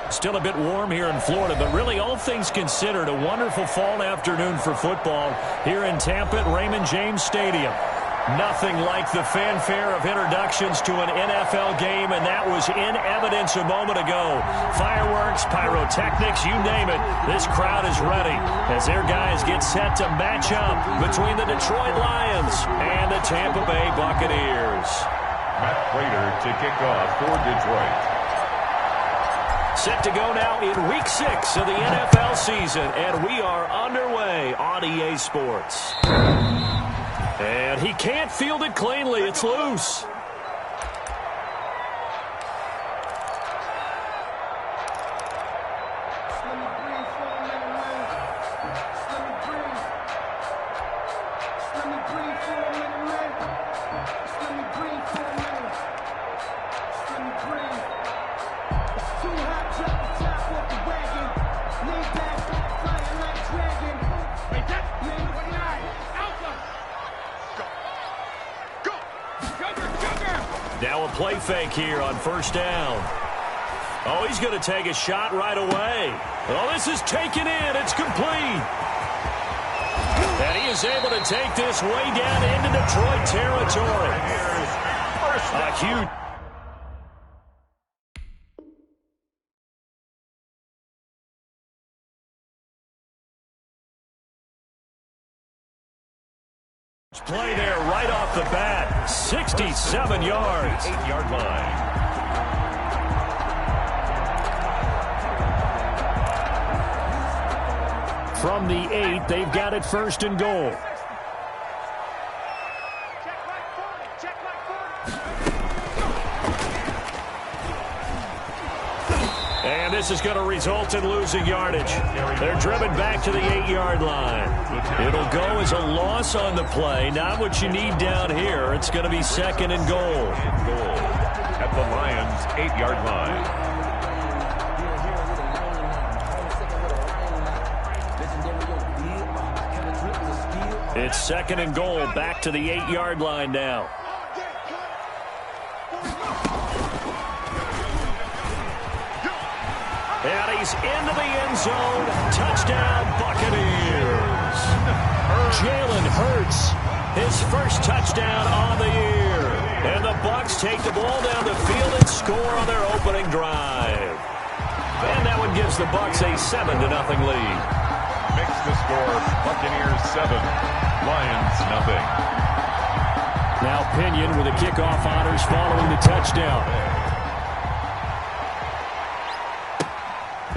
Still a bit warm here in Florida, but really all things considered, a wonderful fall afternoon for football here in Tampa at Raymond James Stadium. Nothing like the fanfare of introductions to an NFL game, and that was in evidence a moment ago. Fireworks, pyrotechnics, you name it. This crowd is ready as their guys get set to match up between the Detroit Lions and the Tampa Bay Buccaneers. Matt Prater to kick off for Detroit. Set to go now in Week 6 of the NFL season, and we are underway on EA Sports. And he can't field it cleanly. It's loose. Now a play fake here on first down. Oh, he's going to take a shot right away. Oh, this is taken in. It's complete. And he is able to take this way down into Detroit territory. A huge... play there right off the bat. 67 yards. 8-yard line. From the 8, they've got it first and goal. And this is going to result in losing yardage. They're driven back to the 8-yard line. It'll go as a loss on the play. Not what you need down here. It's going to be second and goal. At the Lions' 8-yard line. It's second and goal. Back to the 8-yard line now. And he's into the end zone. Touchdown, Buccaneers. Jalen Hurts, his first touchdown on the year. And the Bucs take the ball down the field and score on their opening drive. And that one gives the Bucs a 7-0 lead. Makes the score Buccaneers 7, Lions nothing. Now Pinion with the kickoff honors following the touchdown.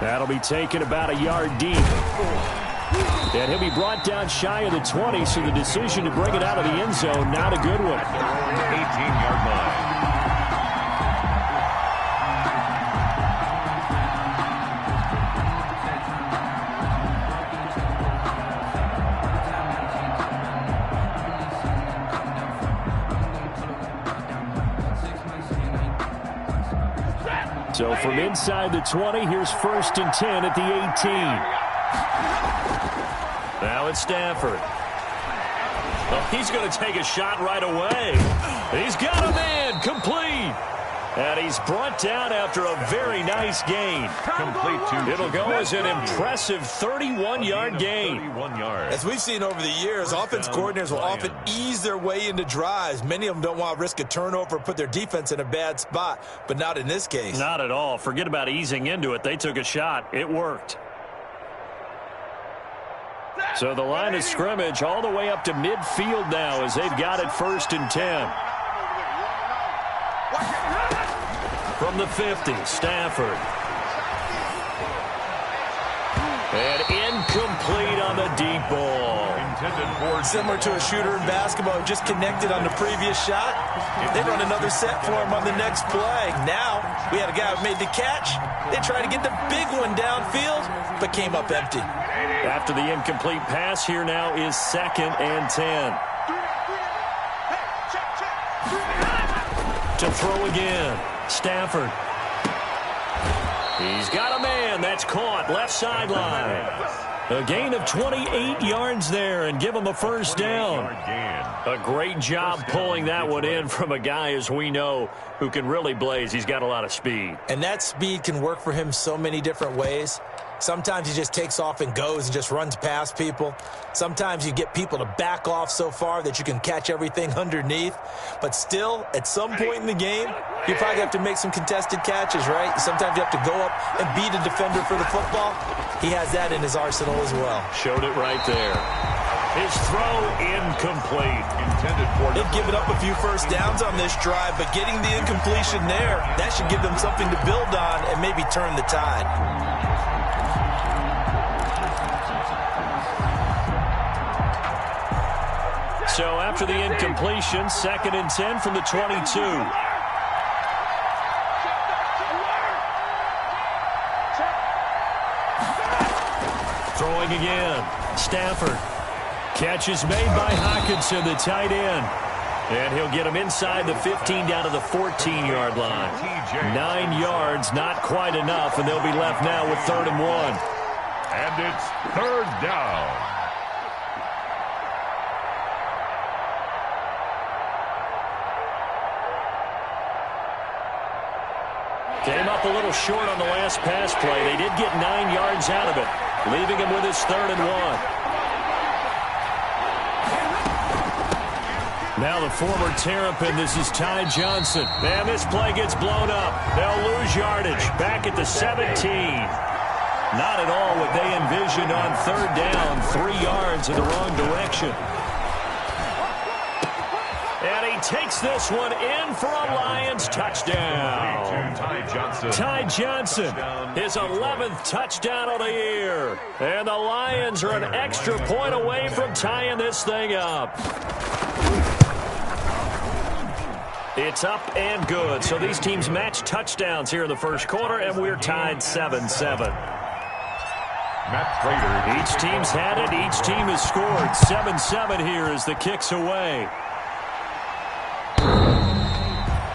That'll be taken about a yard deep. And he'll be brought down shy of the 20, so the decision to bring it out of the end zone, not a good one. 18-yard line. So from inside the 20, here's first and 10 at the 18. Now it's Stafford. Well, he's going to take a shot right away. He's got a man, complete. And he's brought down after a very nice gain. Complete to... It'll go as an impressive 31-yard gain. 31 yards. As we've seen over the years, offense coordinators will often ease their way into drives. Many of them don't want to risk a turnover or put their defense in a bad spot, but not in this case. Not at all. Forget about easing into it. They took a shot. It worked. So the line of scrimmage all the way up to midfield now as they've got it first and 10. From the 50, Stafford. And incomplete on the deep ball. Similar to a shooter in basketball who just connected on the previous shot. They run another set for him on the next play. Now, we had a guy who made the catch. They tried to get the big one downfield, but came up empty. After the incomplete pass, here now is second and 10. To throw again. Stafford. He's got a man. That's caught. Left sideline. A gain of 28 yards there and give him a first down. A great job pulling that one in from a guy, as we know, who can really blaze. He's got a lot of speed. And that speed can work for him so many different ways. Sometimes he just takes off and goes and just runs past people. Sometimes you get people to back off so far that you can catch everything underneath. But still, at some point in the game, you probably have to make some contested catches, right? Sometimes you have to go up and beat a defender for the football. He has that in his arsenal as well. Showed it right there. His throw incomplete. They've given up a few first downs on this drive, but getting the incompletion there, that should give them something to build on and maybe turn the tide. So after the incompletion, 2nd and 10 from the 22. Throwing again. Stafford. Catch is made by Hockenson, the tight end. And he'll get him inside the 15 down to the 14-yard line. 9 yards, not quite enough, and they'll be left now with 3rd and 1. And it's 3rd down. Came up a little short on the last pass play. They did get 9 yards out of it, leaving him with his 3rd and 1. Now the former Terrapin, this is Ty Johnson. And this play gets blown up. They'll lose yardage. Back at the 17. Not at all what they envisioned on 3rd down. 3 yards in the wrong direction. And he takes this one in for a Lions touchdown. Ty Johnson, his 11th touchdown of the year. And the Lions are an extra point away from tying this thing up. It's up and good. So these teams match touchdowns here in the first quarter, and we're tied 7-7. Each team's had it. Each team has scored. 7-7 here as the kick's away.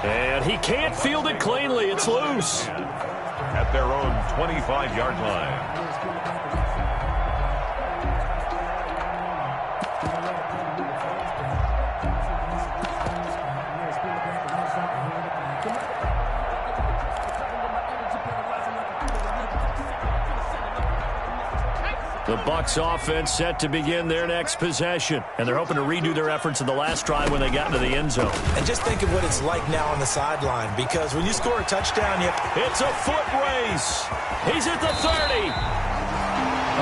And he can't field it cleanly. It's loose. At their own 25-yard line. The Bucs offense set to begin their next possession. And they're hoping to redo their efforts in the last drive when they got into the end zone. And just think of what it's like now on the sideline, because when you score a touchdown, it's a foot race. He's at the 30.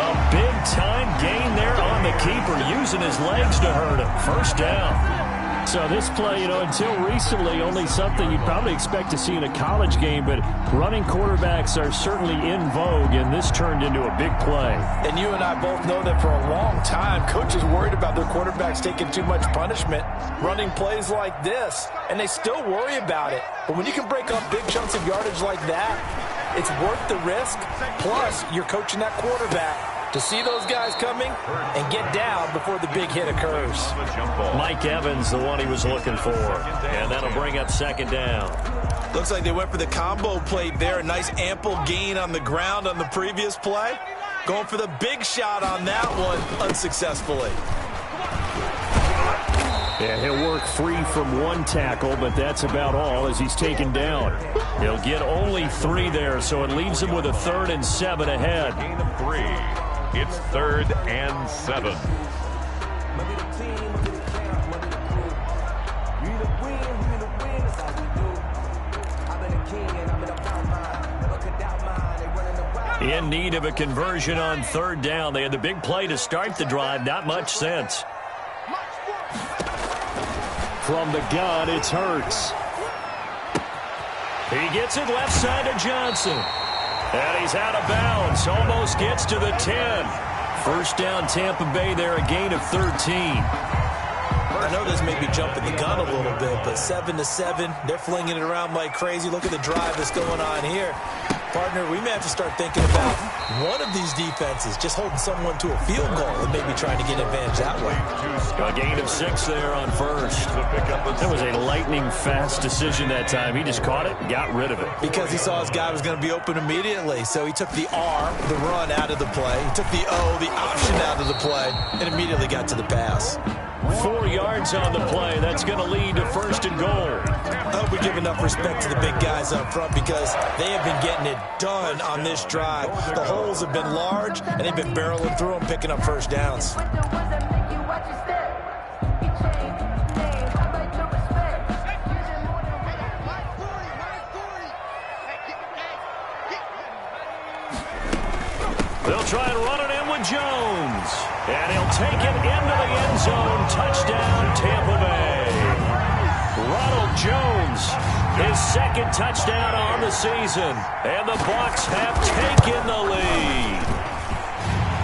A big-time gain there on the keeper, using his legs to hurt him. First down. So this play, until recently, only something you'd probably expect to see in a college game, but running quarterbacks are certainly in vogue, and this turned into a big play. And you and I both know that for a long time, coaches worried about their quarterbacks taking too much punishment, running plays like this, and they still worry about it. But when you can break up big chunks of yardage like that, it's worth the risk. Plus, you're coaching that quarterback to see those guys coming and get down before the big hit occurs. Mike Evans, the one he was looking for. And that'll bring up 2nd down. Looks like they went for the combo play there. A nice ample gain on the ground on the previous play. Going for the big shot on that one unsuccessfully. Yeah, he'll work free from one tackle, but that's about all as he's taken down. He'll get only 3 there, so it leaves him with a 3rd and 7 ahead. Gain of 3. It's 3rd and 7. In need of a conversion on 3rd down. They had the big play to start the drive. Not much sense. From the gun, it's Hurts. He gets it left side to Johnson. And he's out of bounds. Almost gets to the 10. First down, Tampa Bay there, a gain of 13. I know this may be jumping the gun a little bit, but 7-7, they're flinging it around like crazy. Look at the drive that's going on here. Partner, we may have to start thinking about one of these defenses just holding someone to a field goal and maybe trying to get advantage that way. A gain of 6 there on first. That was a lightning-fast decision that time. He just caught it and got rid of it. Because he saw his guy was going to be open immediately. So he took the R, the run, out of the play. He took the O, the option, out of the play, and immediately got to the pass. 4 yards on the play. That's going to lead to first and goal. I hope we give enough respect to the big guys up front because they have been getting it done on this drive. The holes have been large, and they've been barreling through them, picking up first downs. They'll try and run it in with Jones. And he'll take it into the end zone. Touchdown, Tampa Bay. Ronald Jones, his second touchdown on the season. And the Bucs have taken the lead.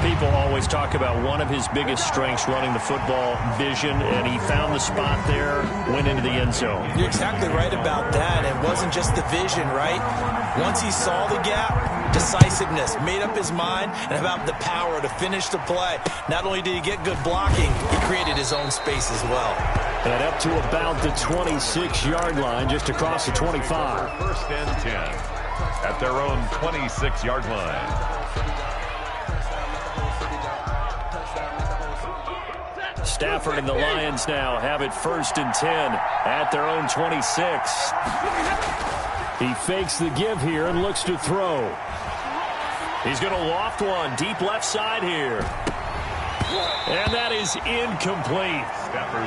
People always talk about one of his biggest strengths running the football, vision, and he found the spot there, went into the end zone. You're exactly right about that. It wasn't just the vision, right? Once he saw the gap, decisiveness, made up his mind, and about the power to finish the play. Not only did he get good blocking, he created his own space as well. And up to about the 26-yard line, just across the 25. First and 10 at their own 26-yard line. Stafford and the Lions now have it first and 10 at their own 26. He fakes the give here and looks to throw. He's going to loft one deep left side here. And that is incomplete.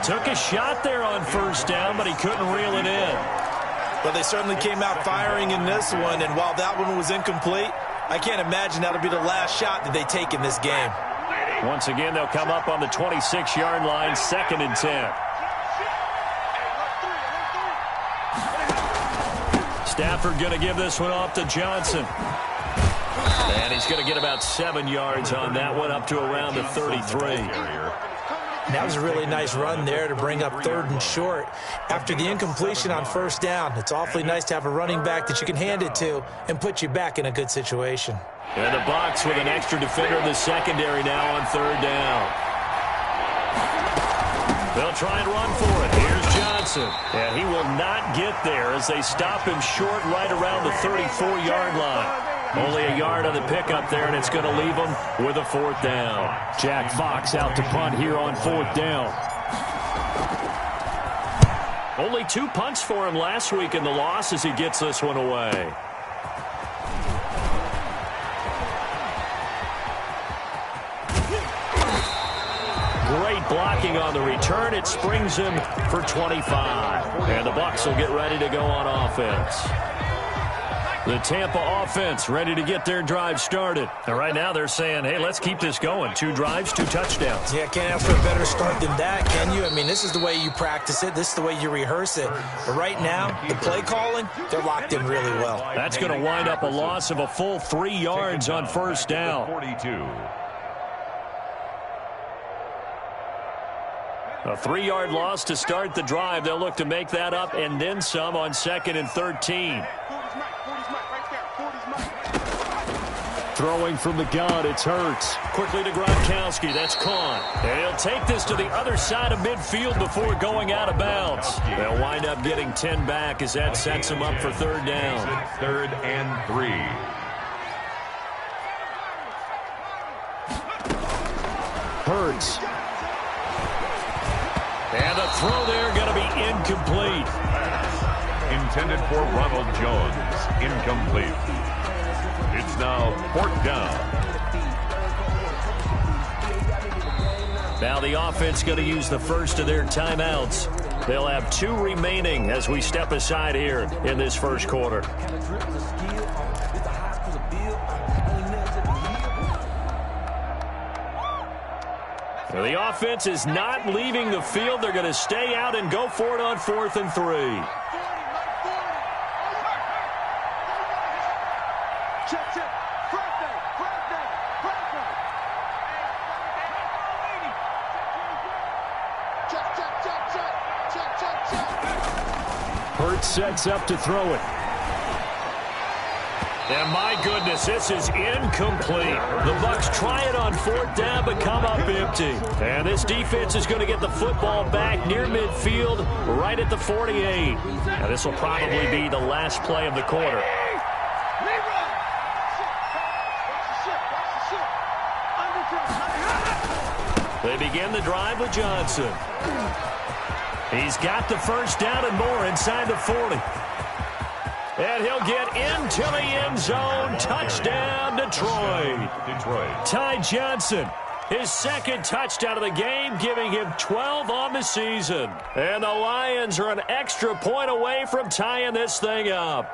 Took a shot there on first down, but he couldn't reel it in. But they certainly came out firing in this one, and while that one was incomplete, I can't imagine that'll be the last shot that they take in this game. Once again, they'll come up on the 26-yard line, second and 10. Stafford going to give this one off to Johnson. And he's going to get about 7 yards on that one, up to around the 33. That was a really nice run there to bring up third and short. After the incompletion on first down, it's awfully nice to have a running back that you can hand it to and put you back in a good situation. And the Bucs with an extra defender in the secondary now on third down. They'll try and run for it. Here's Johnson. And he will not get there as they stop him short right around the 34-yard line. Only a yard on the pickup there, and it's going to leave him with a fourth down. Jack Fox out to punt here on fourth down. Only 2 punts for him last week in the loss as he gets this one away. Great blocking on the return. It springs him for 25. And the Bucs will get ready to go on offense. The Tampa offense ready to get their drive started. And right now they're saying, hey, let's keep this going. 2 drives, 2 touchdowns. Yeah, can't ask for a better start than that, can you? I mean, this is the way you practice it. This is the way you rehearse it. But right now, the play calling, they're locked in really well. That's going to wind up a loss of a full 3 yards on first down. 42. A 3-yard loss to start the drive. They'll look to make that up and then some on second and 13. Throwing from the gun, it's Hurts. Quickly to Gronkowski, that's caught. And he'll take this to the other side of midfield before going out of bounds. They'll wind up getting 10 back as that sets them up for third down. 3rd and 3. Hurts. And the throw there going to be incomplete. Intended for Ronald Jones. Incomplete. It's now 4th down. Now the offense going to use the first of their timeouts. They'll have 2 remaining as we step aside here in this first quarter. The offense is not leaving the field. They're going to stay out and go for it on 4th and 3. Hurts sets up to throw it. And my goodness, this is incomplete. The Bucs try it on 4th down, but come up empty. And this defense is going to get the football back near midfield, right at the 48. Now, this will probably be the last play of the quarter. They begin the drive with Johnson. He's got the first down and more inside the 40. And he'll get into the end zone. Touchdown, Detroit. Ty Johnson, his second touchdown of the game, giving him 12 on the season. And the Lions are an extra point away from tying this thing up.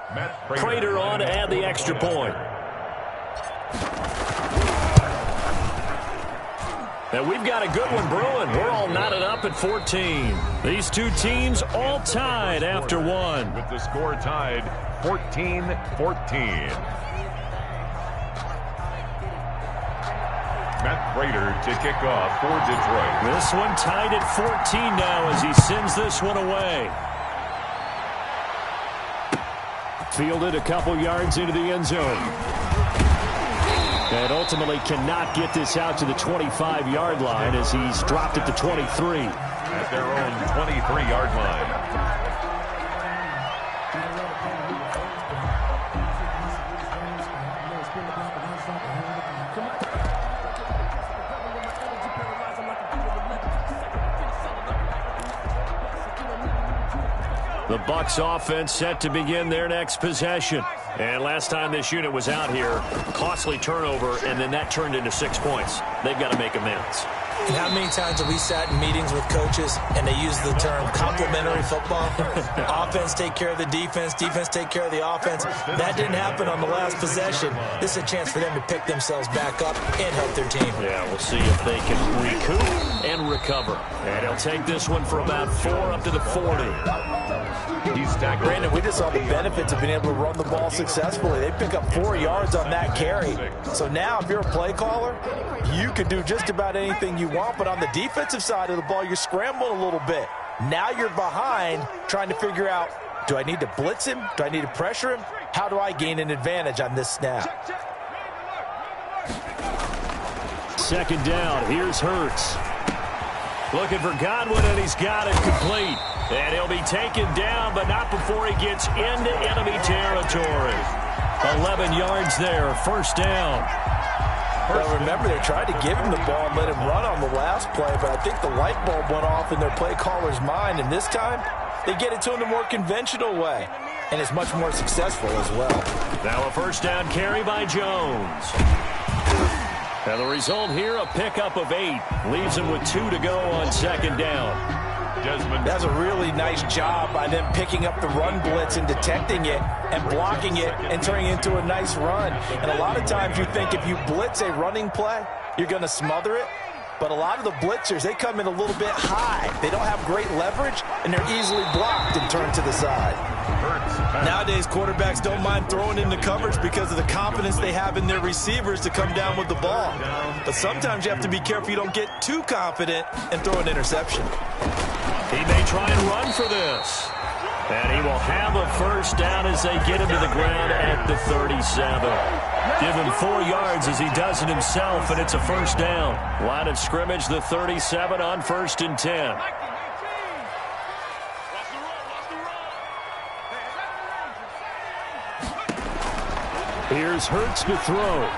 Prater on to add the extra point. And we've got a good one brewing. We're all knotted up at 14. These two teams all tied after one. With the score tied 14-14. Matt Prater to kick off for Detroit. This one tied at 14 now as he sends this one away. Fielded a couple yards into the end zone. And ultimately cannot get this out to the 25-yard line as he's dropped at the 23. At their own 23-yard line. The Bucs offense set to begin their next possession. And last time this unit was out here, costly turnover, and then that turned into 6 points. They've got to make amends. And how many times have we sat in meetings with coaches and they use the term complementary football? Offense take care of the defense, defense take care of the offense. That didn't happen on the last possession. This is a chance for them to pick themselves back up and help their team. Yeah, we'll see if they can recoup and recover. And he'll take this one for about 4 up to the 40. Brandon, we just saw the benefits of being able to run the ball successfully. They pick up 4 yards on that carry. So now if you're a play caller, you can do just about anything you want. But on the defensive side of the ball, you're scrambling a little bit. Now you're behind trying to figure out, do I need to blitz him? Do I need to pressure him? How do I gain an advantage on this snap? Second down, here's Hurts. Looking for Godwin, and he's got it complete. And he'll be taken down, but not before he gets into enemy territory. 11 yards there, first down. Well, remember, they tried to give him the ball and let him run on the last play, but I think the light bulb went off in their play caller's mind, and this time they get it to him the more conventional way, and it's much more successful as well. Now a first down carry by Jones. And the result here, a pickup of 8. Leaves him with 2 to go on second down. That's a really nice job by them picking up the run blitz and detecting it and blocking it and turning it into a nice run. And a lot of times you think if you blitz a running play, you're going to smother it. But a lot of the blitzers, they come in a little bit high. They don't have great leverage, and they're easily blocked and turned to the side. Nowadays, quarterbacks don't mind throwing into coverage because of the confidence they have in their receivers to come down with the ball. But sometimes you have to be careful you don't get too confident and throw an interception. He may try and run for this. And he will have a first down as they get him to the ground at the 37. Give him 4 yards as he does it himself, and it's a first down. Line of scrimmage, the 37 on 1st and 10. Here's Hurts to throw.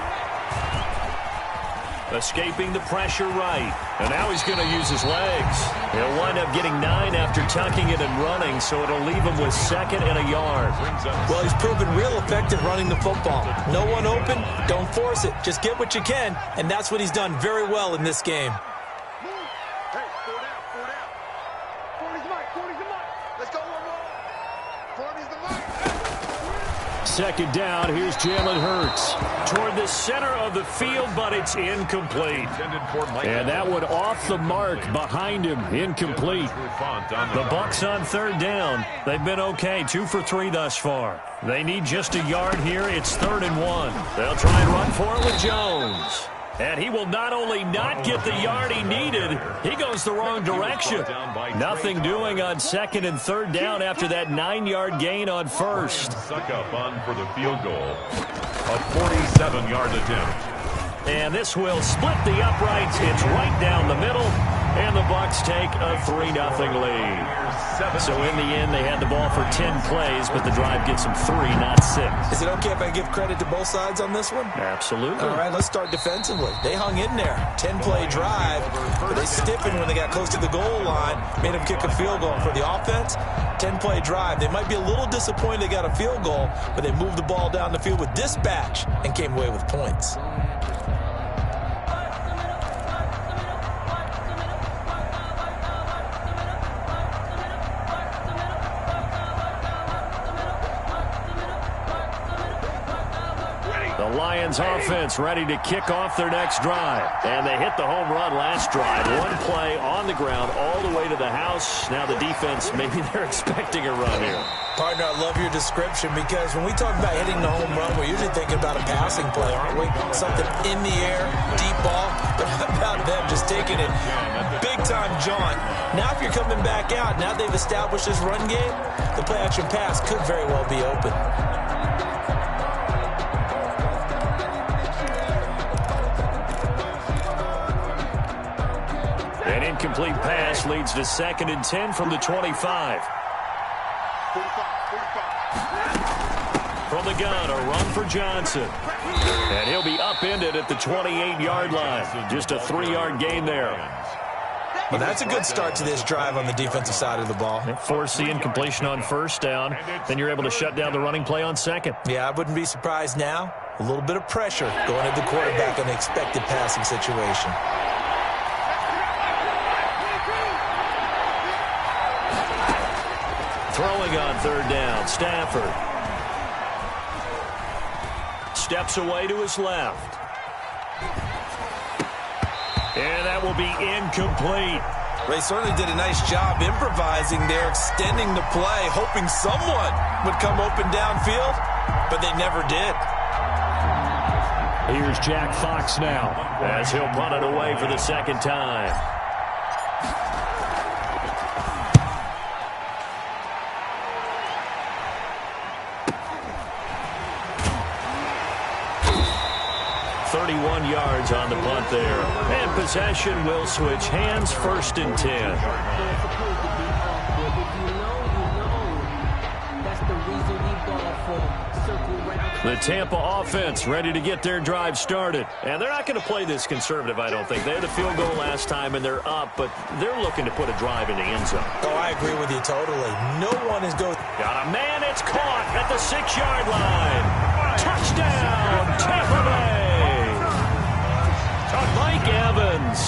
Escaping the pressure right. And now he's going to use his legs. He'll wind up getting 9 after tucking it and running, so it'll leave him with 2nd and a yard. Well, he's proven real effective running the football. No one open, don't force it. Just get what you can, and that's what he's done very well in this game. Second down, here's Jalen Hurts. Toward the center of the field, but it's incomplete. And that one off the mark behind him, incomplete. The Bucs on 3rd down. They've been okay, 2 for 3 thus far. They need just a yard here. It's 3rd and 1. They'll try and run for it with Jones. And he will not only not get the yard he needed, he goes the wrong direction. Nothing doing on 2nd and 3rd down after that 9-yard gain on 1st. Suck up on for the field goal. A 47-yard attempt. And this will split the uprights. It's right down the middle. And the Bucs take a 3-0 lead. So in the end, they had the ball for 10 plays, but the drive gets them 3, not 6. Is it okay if I give credit to both sides on this one? Absolutely. All right, let's start defensively. They hung in there. 10-play drive, but they stiffened when they got close to the goal line, made them kick a field goal. For the offense, 10-play drive. They might be a little disappointed they got a field goal, but they moved the ball down the field with dispatch and came away with points. The Lions offense ready to kick off their next drive. And they hit the home run last drive. One play on the ground all the way to the house. Now the defense, maybe they're expecting a run here. Partner, I love your description because when we talk about hitting the home run, we're usually thinking about a passing play, aren't we? Something in the air, deep ball. But how about them just taking it big-time jaunt? Now if you're coming back out, now they've established this run game, the play-action pass could very well be open. An incomplete pass leads to 2nd and 10 from the 25. From the gun, a run for Johnson. And he'll be upended at the 28-yard line. Just a 3-yard gain there. Well, that's a good start to this drive on the defensive side of the ball. Force the incompletion on first down. Then you're able to shut down the running play on second. Yeah, I wouldn't be surprised now. A little bit of pressure going at the quarterback in an expected passing situation. Throwing on 3rd down, Stafford. Steps away to his left. And that will be incomplete. They certainly did a nice job improvising there, extending the play, hoping someone would come open downfield, but they never did. Here's Jack Fox now, as he'll punt it away for the 2nd time. Yards on the punt there. And possession will switch hands, 1st and 10. The Tampa offense ready to get their drive started. And they're not going to play this conservative, I don't think. They had a field goal last time, and they're up, but they're looking to put a drive in the end zone. Oh, I agree with you totally. No one is going. Got a man. It's caught at the 6-yard line. Touchdown, Tampa Bay. Mike Evans,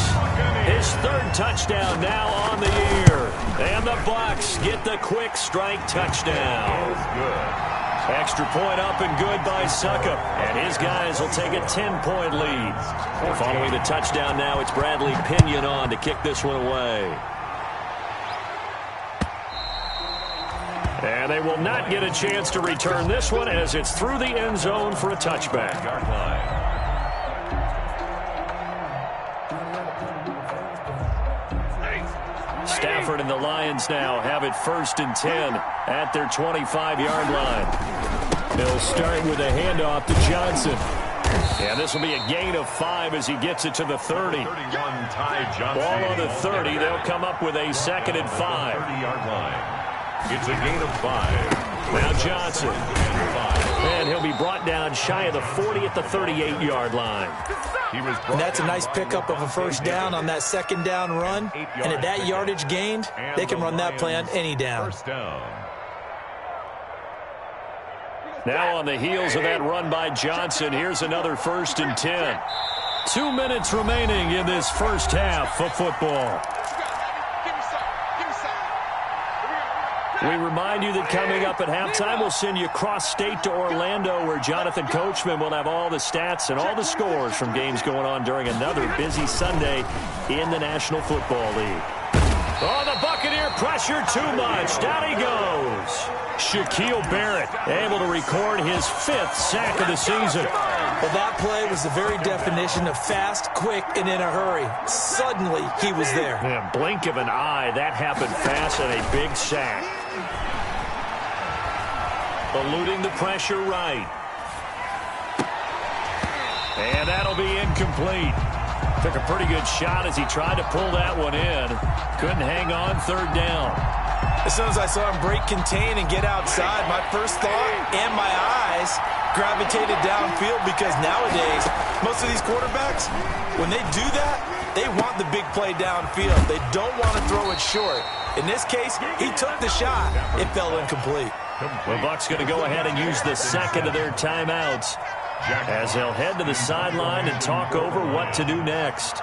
his 3rd touchdown now on the year. And the Bucs get the quick strike touchdown. Extra point up and good by Succop. And his guys will take a 10-point lead. Following the touchdown now, it's Bradley Pinion on to kick this one away. And they will not get a chance to return this one as it's through the end zone for a touchback. Stafford and the Lions now have it 1st and 10 at their 25-yard line. They'll start with a handoff to Johnson. And this will be a gain of 5 as he gets it to the 30. Ball on the 30. They'll come up with a 2nd and 5. 30-yard line. It's a gain of 5. Now Johnson. And he'll be brought down shy of the 40 at the 38-yard line. And that's a nice pickup of a 1st down on that 2nd down run. And at that yardage gained, they can run that play on any down. Now on the heels of that run by Johnson, here's another 1st and 10. 2 minutes remaining in this first half of football. We remind you that coming up at halftime, we'll send you cross-state to Orlando, where Jonathan Coachman will have all the stats and all the scores from games going on during another busy Sunday in the National Football League. Oh, the Buccaneer pressure too much. Down he goes. Shaquille Barrett able to record his 5th sack of the season. Well, that play was the very definition of fast, quick, and in a hurry. Suddenly, he was there. Yeah, blink of an eye, that happened fast and a big sack. Eluding the pressure right. And that'll be incomplete. Took a pretty good shot as he tried to pull that one in. Couldn't hang on, third down. As soon as I saw him break contain and get outside, my first thought and my eyes gravitated downfield, because nowadays, most of these quarterbacks, when they do that, they want the big play downfield. They don't want to throw it short. In this case, he took the shot. It fell incomplete. The Bucs going to go ahead and use the second of their timeouts as they'll head to the sideline and talk over what to do next.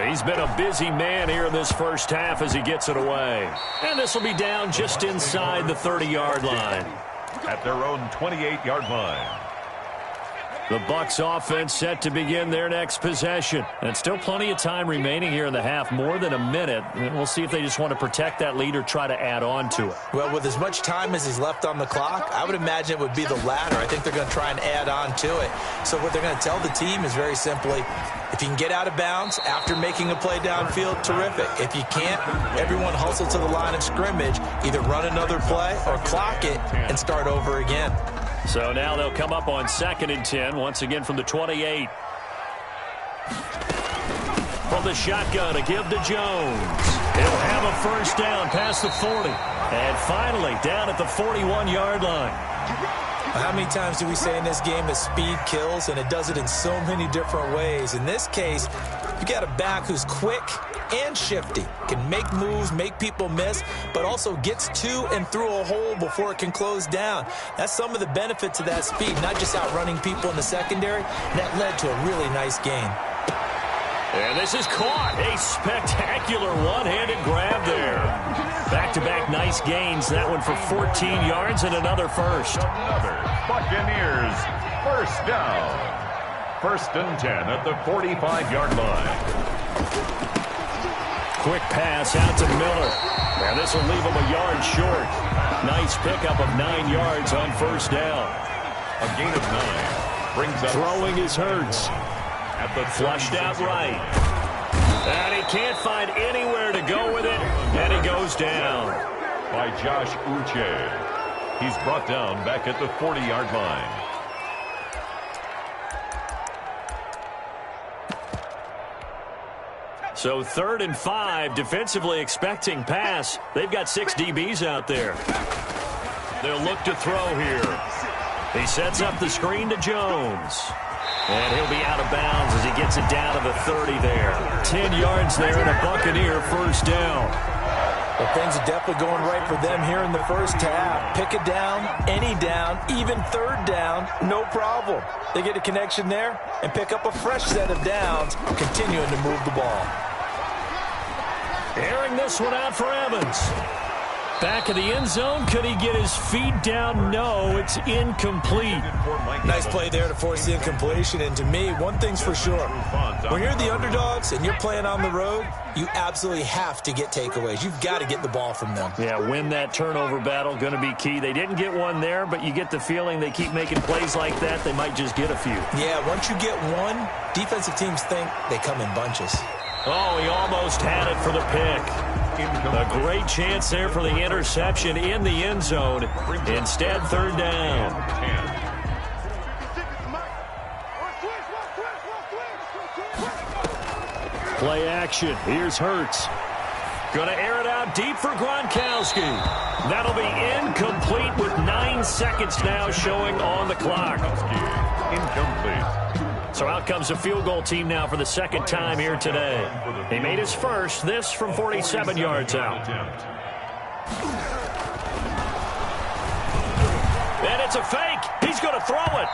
He's been a busy man here in this first half as he gets it away. And this will be down just inside the 30-yard line. At their own 28-yard line. The Bucs offense set to begin their next possession. And still plenty of time remaining here in the half, more than a minute. And we'll see if they just want to protect that lead or try to add on to it. Well, with as much time as is left on the clock, I would imagine it would be the latter. I think they're going to try and add on to it. So what they're going to tell the team is very simply, if you can get out of bounds after making a play downfield, terrific. If you can't, everyone hustle to the line of scrimmage, either run another play or clock it and start over again. So now they'll come up on 2nd and 10, once again from the 28. From the shotgun, a give to Jones. He'll have a first down past the 40. And finally, down at the 41-yard line. How many times do we say in this game that speed kills, and it does it in so many different ways? In this case, you got a back who's quick and shifty, can make moves, make people miss, but also gets to and through a hole before it can close down. That's some of the benefits of that speed, not just outrunning people in the secondary. That led to a really nice gain. And this is caught. A spectacular one-handed grab there. Back-to-back nice gains. That one for 14 yards and another first. Another Buccaneers first down. 1st and 10 at the 45-yard line. Quick pass out to Miller. And this will leave him a yard short. Nice pickup of 9 yards on first down. A gain of 9 brings up. Throwing is Hurts. At the flushed out right. And he can't find anywhere to go with it. And he goes down. By Josh Uche. He's brought down back at the 40-yard line. So 3rd and 5, defensively expecting pass. They've got 6 DBs out there. They'll look to throw here. He sets up the screen to Jones. And he'll be out of bounds as he gets it down to the 30 there. 10 yards there and a Buccaneer first down. Well, things are definitely going right for them here in the first half. Pick a down, any down, even 3rd down, no problem. They get a connection there and pick up a fresh set of downs, continuing to move the ball. Airing this one out for Evans. Back of the end zone. Could he get his feet down? No, it's incomplete. Nice play there to force the incompletion. And to me, one thing's for sure. When you're the underdogs and you're playing on the road, you absolutely have to get takeaways. You've got to get the ball from them. Yeah, win that turnover battle. Going to be key. They didn't get one there, but you get the feeling they keep making plays like that. They might just get a few. Yeah, once you get one, defensive teams think they come in bunches. Oh, he almost had it for the pick. A great chance there for the interception in the end zone. Instead, 3rd down. Play action. Here's Hurts. Going to air it out deep for Gronkowski. That'll be incomplete with 9 seconds now showing on the clock. Incomplete. So out comes a field goal team now for the 2nd time here today. He made his first, this from 47 yards out. And it's a fake. He's going to throw it.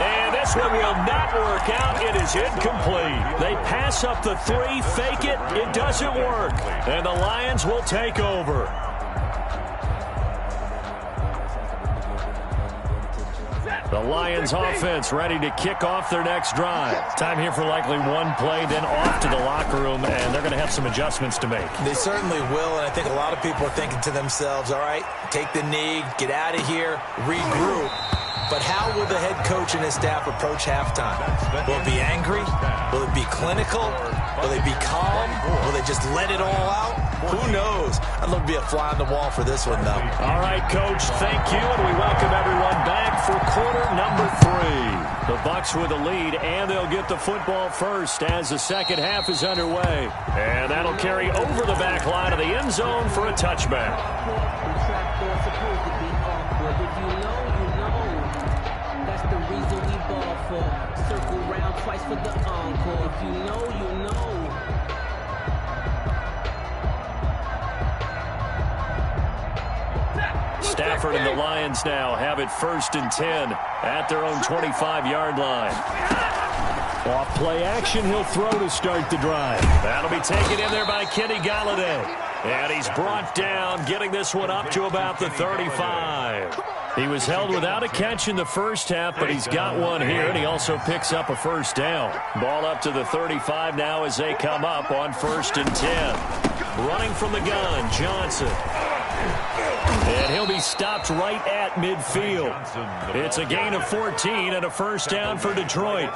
And this one will not work out. It is incomplete. They pass up the 3, fake it. It doesn't work. And the Lions will take over. The Lions offense ready to kick off their next drive. Time here for likely one play, then off to the locker room, and they're going to have some adjustments to make. They certainly will, and I think a lot of people are thinking to themselves, all right, take the knee, get out of here, regroup. But how will the head coach and his staff approach halftime? Will it be angry? Will it be clinical? Will they be calm? Will they just let it all out? Who knows? I'd love to be a fly on the wall for this one, though. All right, Coach, thank you, and we welcome everyone back for quarter number 3. The Bucs with the lead, and they'll get the football first as the second half is underway. And that'll carry over the back line of the end zone for a touchback. Circle round twice for the encore. If you know, you know. Stafford and the Lions now have it 1st and 10 at their own 25-yard line. Off play action, he'll throw to start the drive. That'll be taken in there by Kenny Galladay. And he's brought down, getting this one up to about the 35. He was held without a catch in the first half, but he's got one here, and he also picks up a first down. Ball up to the 35 now as they come up on 1st and 10. Running from the gun, Johnson. And he'll be stopped right at midfield. It's a gain of 14 and a first down for Detroit.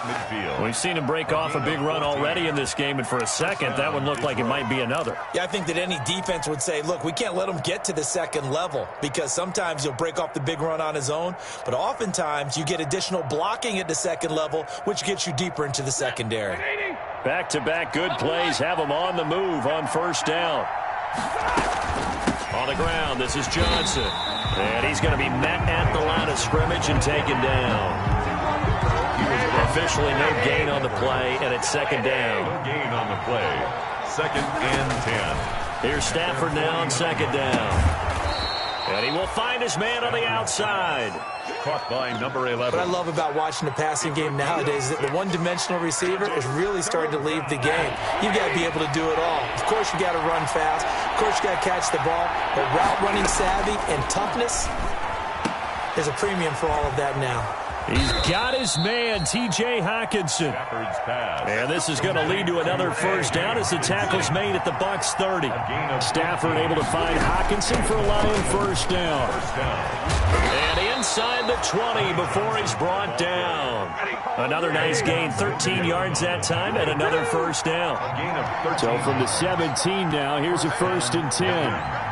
We've seen him break off a big run already in this game, and for a second, that one looked like it might be another. Yeah, I think that any defense would say, look, we can't let him get to the second level, because sometimes he'll break off the big run on his own, but oftentimes you get additional blocking at the second level, which gets you deeper into the secondary. Back-to-back good plays have him on the move on first down. On the ground, this is Johnson. And he's going to be met at the line of scrimmage and taken down. Officially no gain on the play, and it's second down. No gain on the play. 2nd and 10. Here's Stafford now on second down. And he will find his man on the outside. Caught by number 11. What I love about watching the passing game nowadays is that the one-dimensional receiver is really starting to leave the game. You've got to be able to do it all. Of course, you got to run fast. Of course, you got to catch the ball. But route running savvy and toughness, there's a premium for all of that now. He's got his man, T.J. Hockenson. And this is going to lead to another first down as the tackle's made at the Bucs 30. Stafford able to find Hockenson for a Lion first down. And inside the 20 before he's brought down. Another nice gain, 13 yards that time, and another first down. So from the 17 now, here's a 1st and 10.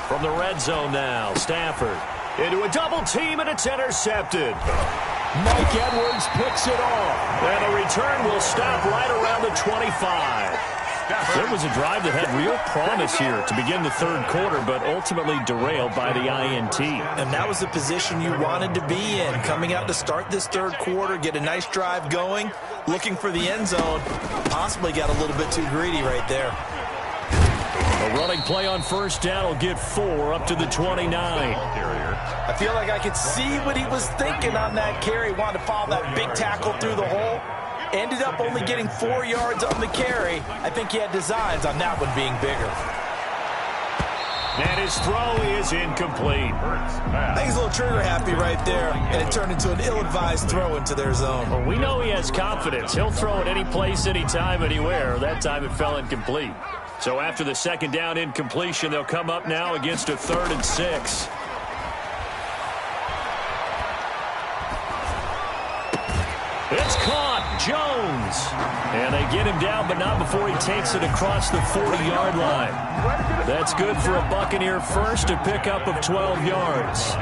From the red zone now, Stafford into a double team, and it's intercepted. Mike Edwards picks it off. And the return will stop right around the 25. There was a drive that had real promise here to begin the third quarter, but ultimately derailed by the INT. And that was the position you wanted to be in. Coming out to start this third quarter, get a nice drive going, looking for the end zone. Possibly got a little bit too greedy right there. A running play on first down will get 4 up to the 29. I feel like I could see what he was thinking on that carry. Wanted to follow that big tackle through the hole. Ended up only getting 4 yards on the carry. I think he had designs on that one being bigger. And his throw is incomplete. I think he's a little trigger happy right there, and it turned into an ill-advised throw into their zone. Well, we know he has confidence. He'll throw it any place, anytime, anywhere. That time it fell incomplete. So after the second down incompletion, they'll come up now against a 3rd and 6. It's caught. Jones. And they get him down, but not before he takes it across the 40-yard line. That's good for a Buccaneer first, a pickup of 12 yards.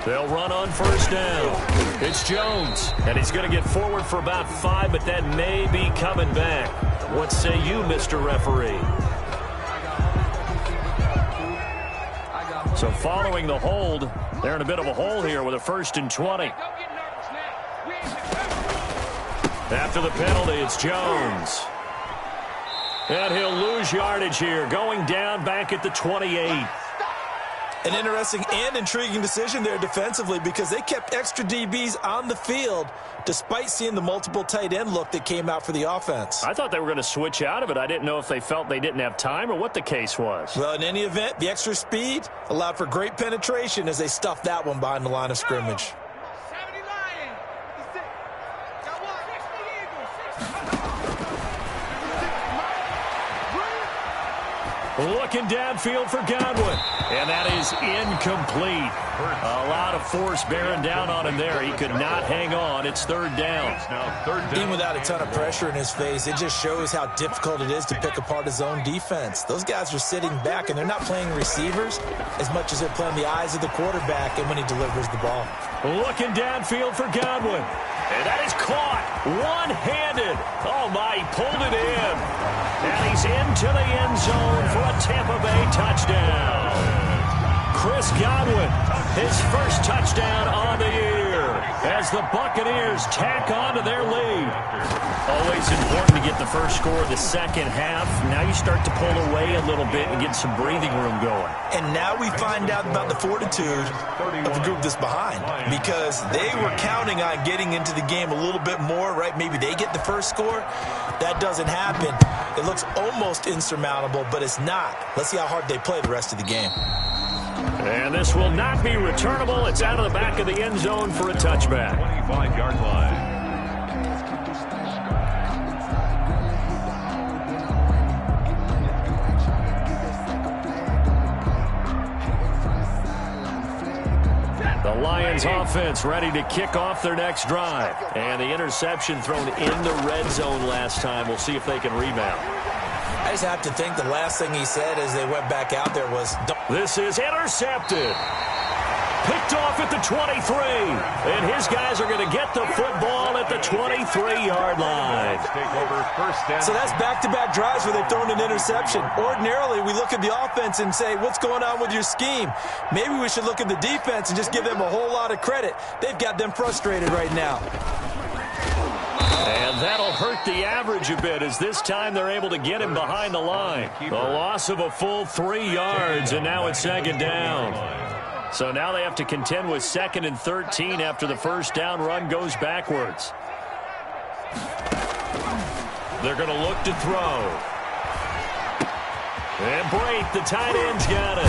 They'll run on first down. It's Jones, and he's going to get forward for about 5, but that may be coming back. What say you, Mr. Referee? So following the hold, they're in a bit of a hole here with a 1st and 20. After the penalty, it's Jones. And he'll lose yardage here, going down back at the 28. An interesting and intriguing decision there defensively, because they kept extra DBs on the field despite seeing the multiple tight end look that came out for the offense. I thought they were going to switch out of it. I didn't know if they felt they didn't have time or what the case was. Well, in any event, the extra speed allowed for great penetration as they stuffed that one behind the line of scrimmage. Looking downfield for Godwin. And that is incomplete. A lot of force bearing down on him there. He could not hang on. It's third down. Even without a ton of pressure in his face, it just shows how difficult it is to pick apart his own defense. Those guys are sitting back, and they're not playing receivers as much as they're playing the eyes of the quarterback and when he delivers the ball. Looking downfield for Godwin. And that is caught one-handed. Oh, my, he pulled it in. And he's into the end zone for a Tampa Bay touchdown. Chris Godwin, his first touchdown on the year as the Buccaneers tack on to their lead. Always important to get the first score of the second half. Now you start to pull away a little bit and get some breathing room going. And now we find out about the fortitude of the group that's behind, because they were counting on getting into the game a little bit more, right? Maybe they get the first score. That doesn't happen. It looks almost insurmountable, but it's not. Let's see how hard they play the rest of the game. And this will not be returnable. It's out of the back of the end zone for a touchback. 25-yard line. The Lions offense ready to kick off their next drive. And the interception thrown in the red zone last time. We'll see if they can rebound. I just have to think the last thing he said as they went back out there was, this is intercepted. Picked off at the 23. And his guys are going to get the football at the 23-yard line. So that's back-to-back drives where they've thrown an interception. Ordinarily, we look at the offense and say, what's going on with your scheme? Maybe we should look at the defense and just give them a whole lot of credit. They've got them frustrated right now. And that'll hurt the average a bit, as this time they're able to get him behind the line. The loss of a full 3 yards, and now it's second down. So now they have to contend with 2nd and 13 after the first down run goes backwards. They're going to look to throw. And Brate, the tight end's got it.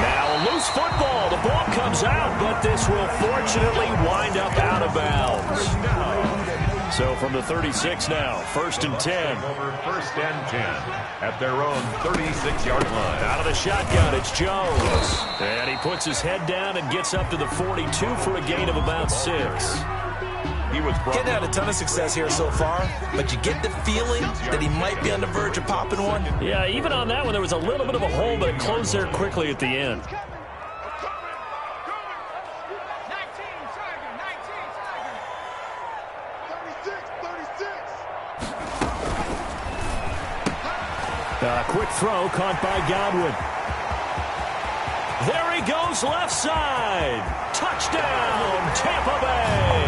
Now a loose football. The ball comes out, but this will fortunately wind up out of bounds. So from the 36 now, 1st and 10. Over 1st and 10 at their own 36-yard line. Out of the shotgun, it's Jones. And he puts his head down and gets up to the 42 for a gain of about 6. He was getting had a ton of success here so far, but you get the feeling that he might be on the verge of popping one. Yeah, even on that one, there was a little bit of a hole, but it closed there quickly at the end. Quick throw caught by Godwin. There he goes, left side. Touchdown, Tampa Bay.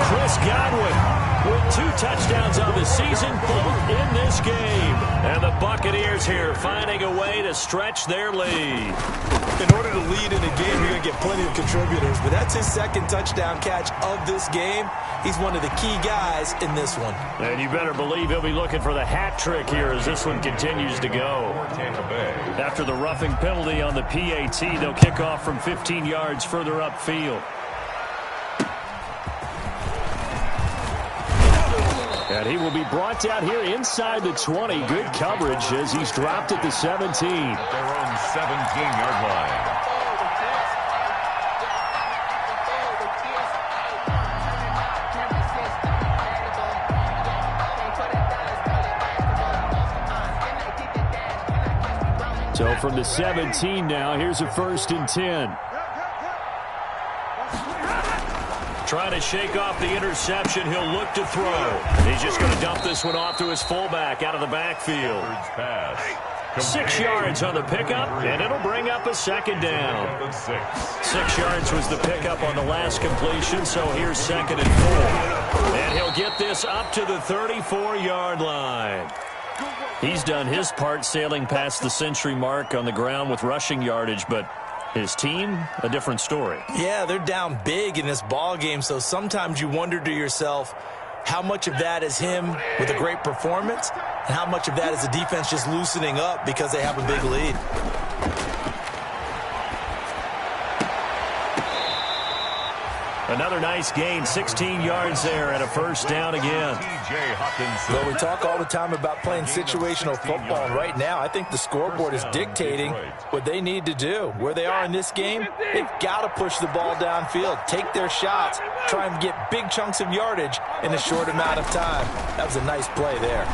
Chris Godwin with 2 touchdowns on the season, both in this game. And the Buccaneers here finding a way to stretch their lead. In order to lead in a game, you're going to get plenty of contributors, but that's his 2nd touchdown catch of this game. He's one of the key guys in this one. And you better believe he'll be looking for the hat trick here as this one continues to go. After the roughing penalty on the PAT, they'll kick off from 15 yards further upfield. And he will be brought down here inside the 20. Good coverage as he's dropped at the 17. Their own 17-yard line. So from the 17 now, here's a 1st and 10. Trying to shake off the interception. He'll look to throw. He's just going to dump this one off to his fullback out of the backfield. 6 yards on the pickup, and it'll bring up a 2nd down. 6 yards was the pickup on the last completion, so here's 2nd and 4. And he'll get this up to the 34-yard line. He's done his part sailing past the century mark on the ground with rushing yardage, but his team, a different story. Yeah, they're down big in this ball game, so sometimes you wonder to yourself how much of that is him with a great performance and how much of that is the defense just loosening up because they have a big lead. Another nice gain, 16 yards there and a first down again. Well, we talk all the time about playing situational football, and right now I think the scoreboard is dictating what they need to do. Where they are in this game, they've got to push the ball downfield, take their shots, try and get big chunks of yardage in a short amount of time. That was a nice play there.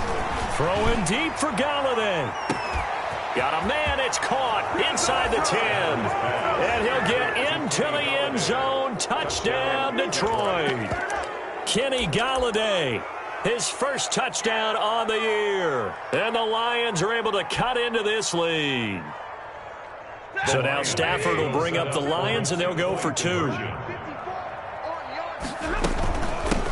Throwing deep for Galladay. Got a man, it's caught inside the 10. And he'll get into the end zone. Touchdown, Detroit. Kenny Galladay, his first touchdown on the year. And the Lions are able to cut into this lead. So now Stafford will bring up the Lions, and they'll go for 2.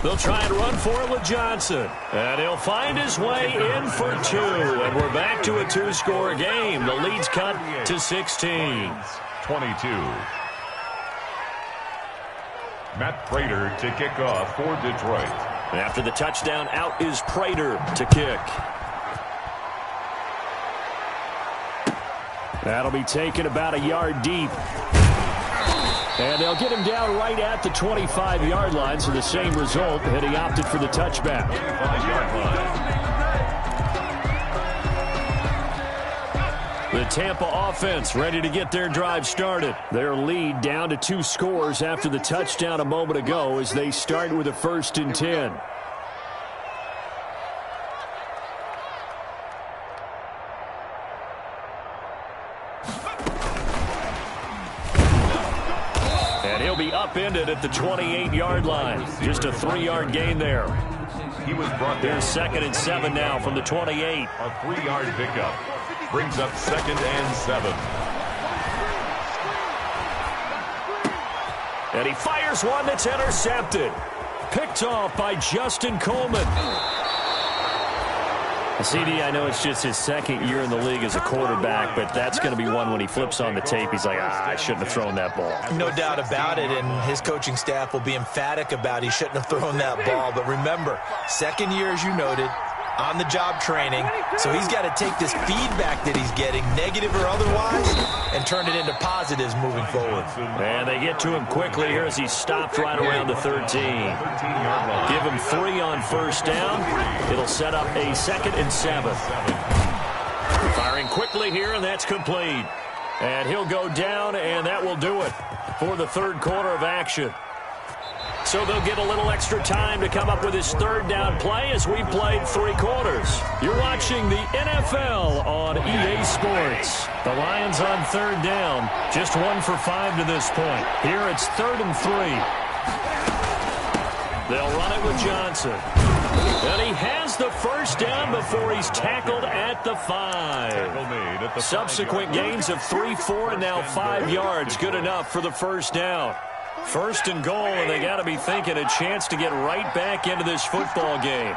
They'll try and run for it with Johnson. And he'll find his way in for 2. And we're back to a 2-score game. The lead's cut to 16. 22. Matt Prater to kick off for Detroit. And after the touchdown, out is Prater to kick. That'll be taken about a yard deep. And they'll get him down right at the 25-yard line, so the same result, and he opted for the touchback. The Tampa offense ready to get their drive started. Their lead down to 2 scores after the touchdown a moment ago as they start with a 1st and 10. He'll be upended at the 28-yard line. Just a 3-yard gain there. He was brought They're down. 2nd and 7 now from the 28. A 3-yard pickup. Brings up 2nd and 7. And he fires one that's intercepted. Picked off by Justin Coleman. CD, I know it's just his 2nd year in the league as a quarterback, but that's going to be one when he flips on the tape. He's like, I shouldn't have thrown that ball. No doubt about it, and his coaching staff will be emphatic about he shouldn't have thrown that ball. But remember, 2nd year, as you noted, on-the-job training, so he's got to take this feedback that he's getting, negative or otherwise, and turn it into positives moving forward. And they get to him quickly here as he's stopped right around the 13. Give him 3 on 1st down. It'll set up a 2nd and 7. Firing quickly here, and that's complete. And he'll go down, and that will do it for the 3rd quarter of action. So they'll get a little extra time to come up with his 3rd down play as we played 3 quarters. You're watching the NFL on EA Sports. The Lions on 3rd down, just 1 for 5 to this point. Here it's 3rd and 3. They'll run it with Johnson. And he has the 1st down before he's tackled at the 5. Subsequent gains of 3, 4, and now 5 yards. Good enough for the 1st down. 1st and goal, and they got to be thinking a chance to get right back into this football game.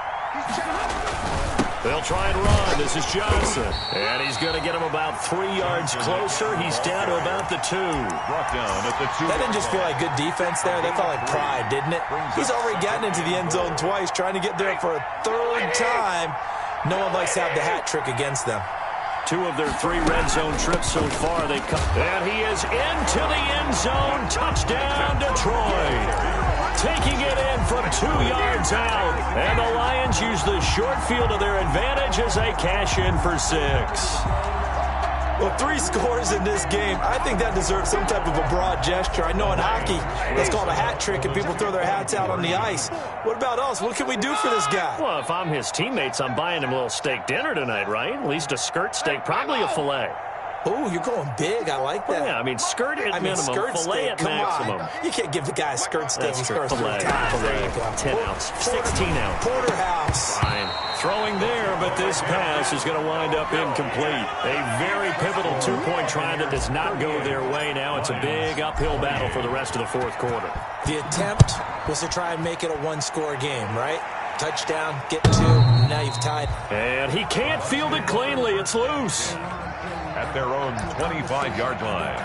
They'll try and run. This is Johnson. And he's going to get him about 3 yards closer. He's down to about the 2. Brought down at the 2. That didn't just feel like good defense there. That felt like pride, didn't it? He's already gotten into the end zone twice, trying to get there for a 3rd time. No one likes to have the hat trick against them. 2 of their 3 red zone trips so far. They've come. And he is into the end zone. Touchdown, Detroit. Taking it in from 2 yards out. And the Lions use the short field to their advantage as they cash in for 6. Well, 3 scores in this game. I think that deserves some type of a broad gesture. I know in hockey, that's called a hat trick, and people throw their hats out on the ice. What about us? What can we do for this guy? Well, if I'm his teammates, I'm buying him a little steak dinner tonight, right? At least a skirt steak, probably a filet. Oh, you're going big. I like that. Well, yeah, I mean, skirt at minimum, skirt filet steak, at come maximum. On. You can't give the guy a skirt steak. He scores 3 times. Filet, 10 ounce, 16 ounce. Porterhouse. Fine. Throwing there, but this pass is going to wind up incomplete. A very pivotal 2-point try that does not go their way now. It's a big uphill battle for the rest of the 4th quarter. The attempt was to try and make it a 1-score game, right? Touchdown, get 2, now you've tied. And he can't field it cleanly. It's loose. At their own 25-yard line.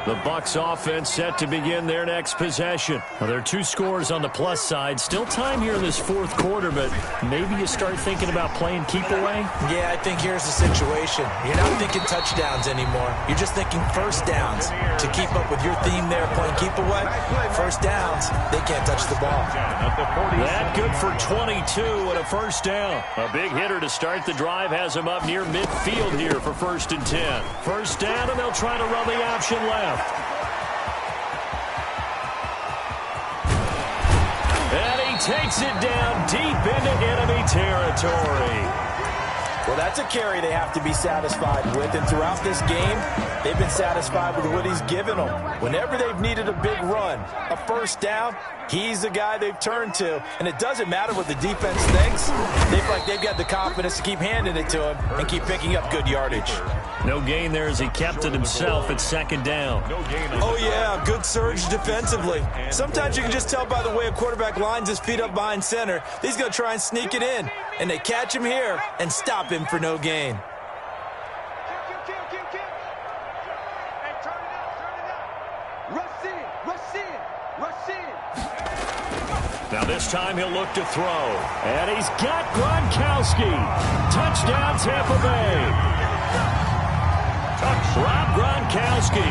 The Bucs offense set to begin their next possession. Well, there are 2 scores on the plus side. Still time here in this fourth quarter, but maybe you start thinking about playing keep away? Yeah, I think here's the situation. You're not thinking touchdowns anymore. You're just thinking first downs. To keep up with your theme there, playing keep away, first downs, they can't touch the ball. That good for 22 and a first down. A big hitter to start the drive has him up near midfield here for 1st and 10. First down, and they'll try to run the option left. And he takes it down deep into enemy territory. Well, that's a carry they have to be satisfied with, and throughout this game, they've been satisfied with what he's given them. Whenever they've needed a big run, a first down, he's the guy they've turned to, and it doesn't matter what the defense thinks. They feel like they've got the confidence to keep handing it to him and keep picking up good yardage. No gain there as he kept it himself at 2nd down. Oh, yeah, good surge defensively. Sometimes you can just tell by the way a quarterback lines his feet up behind center. He's going to try and sneak it in, and they catch him here and stop him for no gain. Now this time he'll look to throw. And he's got Gronkowski. Touchdown, Tampa Bay. Rob Gronkowski,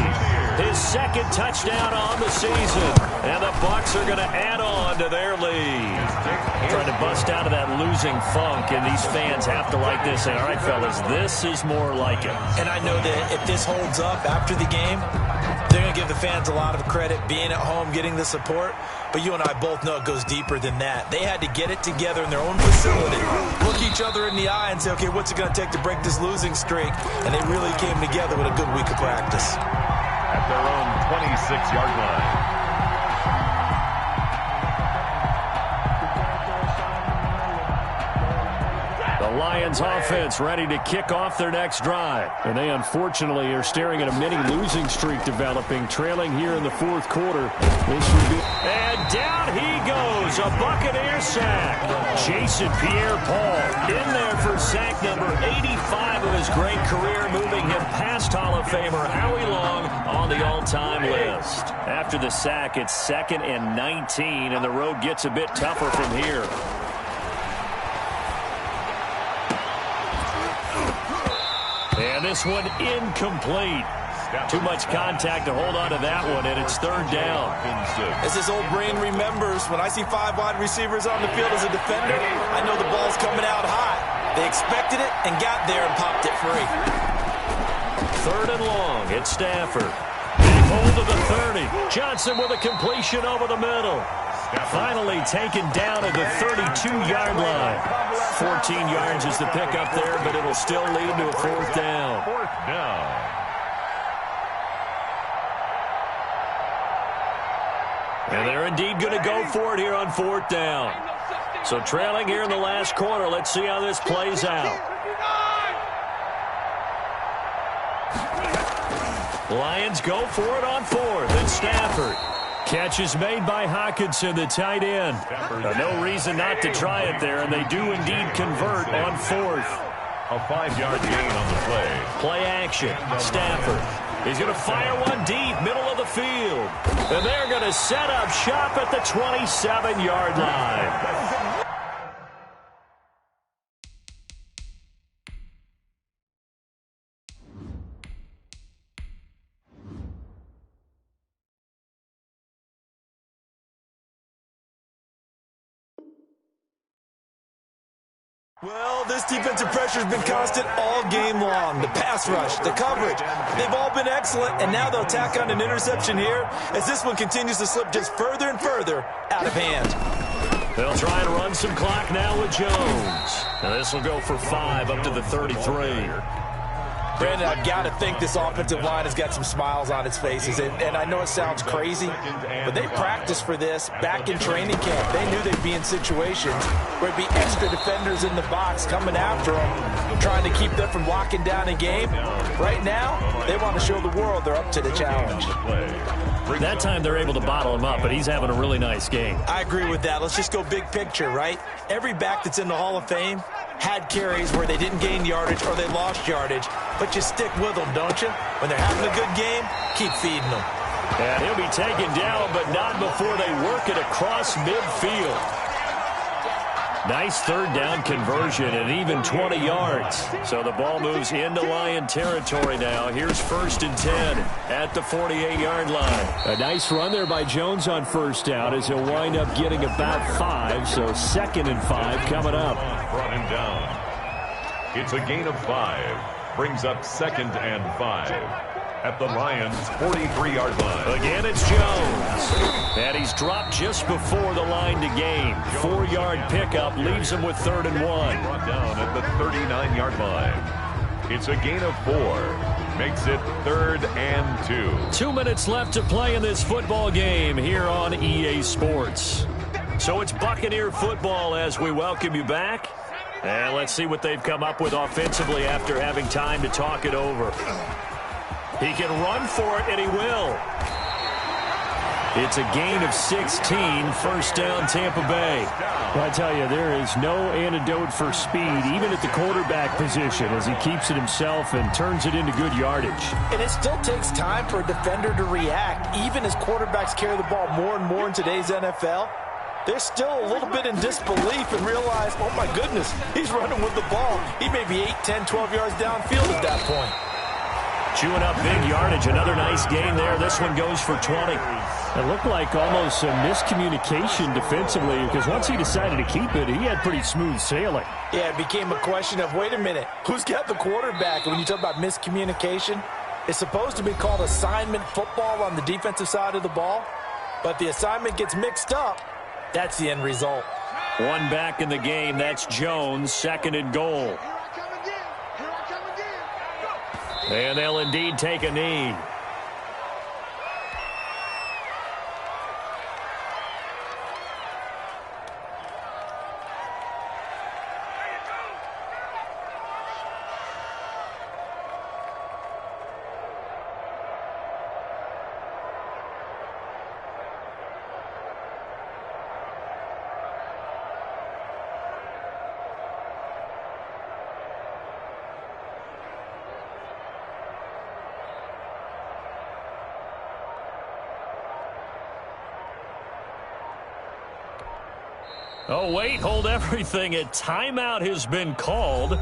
his 2nd touchdown on the season. And the Bucs are going to add on to their lead. Trying to bust out of that losing funk, and these fans have to like this. And all right, fellas, this is more like it. And I know that if this holds up after the game, they're going to give the fans a lot of credit being at home, getting the support. But you and I both know it goes deeper than that. They had to get it together in their own facility, look each other in the eye and say, okay, what's it going to take to break this losing streak? And they really came together with a good week of practice. At their own 26-yard line. The Lions offense ready to kick off their next drive. And they unfortunately are staring at a mini losing streak developing, trailing here in the 4th quarter. This would be... And down he goes, a Buccaneer sack. Jason Pierre-Paul in there for sack number 85 of his great career, moving him past Hall of Famer Howie Long on the all-time list. After the sack, it's 2nd and 19, and the road gets a bit tougher from here. And this one incomplete. Too much contact to hold on to that one, and it's 3rd down. As his old brain remembers, when I see 5 wide receivers on the field as a defender, I know the ball's coming out hot. They expected it and got there and popped it free. 3rd and long. It's Stafford. Big hold of the 30. Johnson with a completion over the middle. Finally taken down at the 32-yard line. 14 yards is the pickup there, but it'll still lead to a 4th down. 4th down. And they're indeed going to go for it here on 4th down. So trailing here in the last quarter, let's see how this plays out. Lions go for it on 4th, and Stafford. Catch is made by Hockenson, the tight end. No reason not to try it there, and they do indeed convert on 4th. A 5-yard gain on the play. Play action. Stafford. He's going to fire one deep, middle of the field. And they're going to set up shop at the 27-yard line. Well, this defensive pressure has been constant all game long. The pass rush, the coverage, they've all been excellent, and now they'll tack on an interception here as this one continues to slip just further and further out of hand. They'll try and run some clock now with Jones. Now this will go for 5 up to the 33. Brandon, I've got to think this offensive line has got some smiles on its faces. And I know it sounds crazy, but they practiced for this back in training camp. They knew they'd be in situations where it'd be extra defenders in the box coming after them, trying to keep them from locking down a game. Right now, they want to show the world they're up to the challenge. That time they're able to bottle him up, but he's having a really nice game. I agree with that. Let's just go big picture, right? Every back that's in the Hall of Fame had carries where they didn't gain yardage or they lost yardage, but you stick with them, don't you? When they're having a good game, keep feeding them. And he'll be taken down, but not before they work it across midfield. Nice third down conversion and even 20 yards. So the ball moves into Lion territory now. Here's 1st and 10 at the 48-yard line. A nice run there by Jones on first down as he'll wind up getting about 5. So 2nd and 5 coming up. Brought him down. It's a gain of 5. Brings up 2nd and 5. At the Lions' 43-yard line. Again, it's Jones. And he's dropped just before the line to gain. 4-yard pickup leaves him with 3rd and 1. Brought down at the 39-yard line. It's a gain of 4. Makes it 3rd and 2. 2 minutes left to play in this football game here on EA Sports. So it's Buccaneer football as we welcome you back. And let's see what they've come up with offensively after having time to talk it over. He can run for it, and he will. It's a gain of 16, 1st down, Tampa Bay. Well, I tell you, there is no antidote for speed, even at the quarterback position, as he keeps it himself and turns it into good yardage. And it still takes time for a defender to react, even as quarterbacks carry the ball more and more in today's NFL. They're still a little bit in disbelief and realize, oh, my goodness, he's running with the ball. He may be 8, 10, 12 yards downfield at that point. Chewing up big yardage. Another nice gain there. This one goes for 20. It looked like almost a miscommunication defensively because once he decided to keep it, he had pretty smooth sailing. Yeah, it became a question of, wait a minute, who's got the quarterback? And when you talk about miscommunication, it's supposed to be called assignment football on the defensive side of the ball. But the assignment gets mixed up. That's the end result. One back in the game. That's Jones, 2nd and goal. And they'll indeed take a knee. Oh, wait, hold everything. A timeout has been called.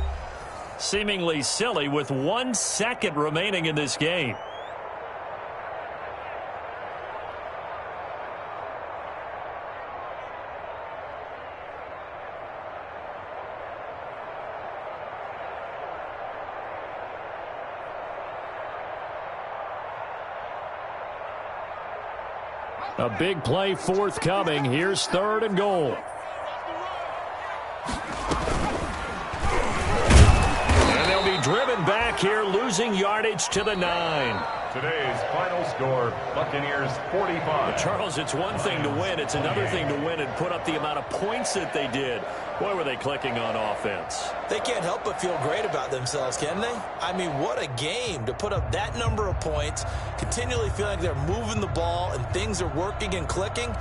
Seemingly silly with 1 second remaining in this game. A big play forthcoming. Here's 3rd and goal. Driven back here, losing yardage to the 9. Today's final score, Buccaneers 45. Charles, it's one thing to win. It's another thing to win and put up the amount of points that they did. Boy, were they clicking on offense. They can't help but feel great about themselves, can they? I mean, what a game to put up that number of points, continually feeling like they're moving the ball and things are working and clicking.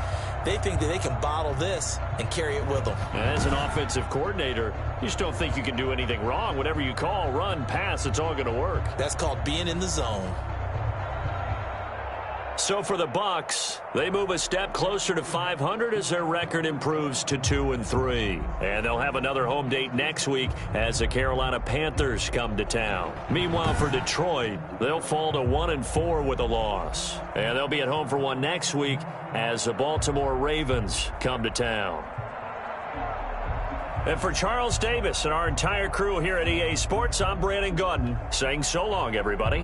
They think that they can bottle this and carry it with them. As an offensive coordinator, you just don't think you can do anything wrong. Whatever you call, run, pass, it's all going to work. That's called being in the zone. So for the Bucs, they move a step closer to 500 as their record improves to 2-3. And they'll have another home date next week as the Carolina Panthers come to town. Meanwhile, for Detroit, they'll fall to 1-4 with a loss. And they'll be at home for one next week as the Baltimore Ravens come to town. And for Charles Davis and our entire crew here at EA Sports, I'm Brandon Gaudin saying so long, everybody.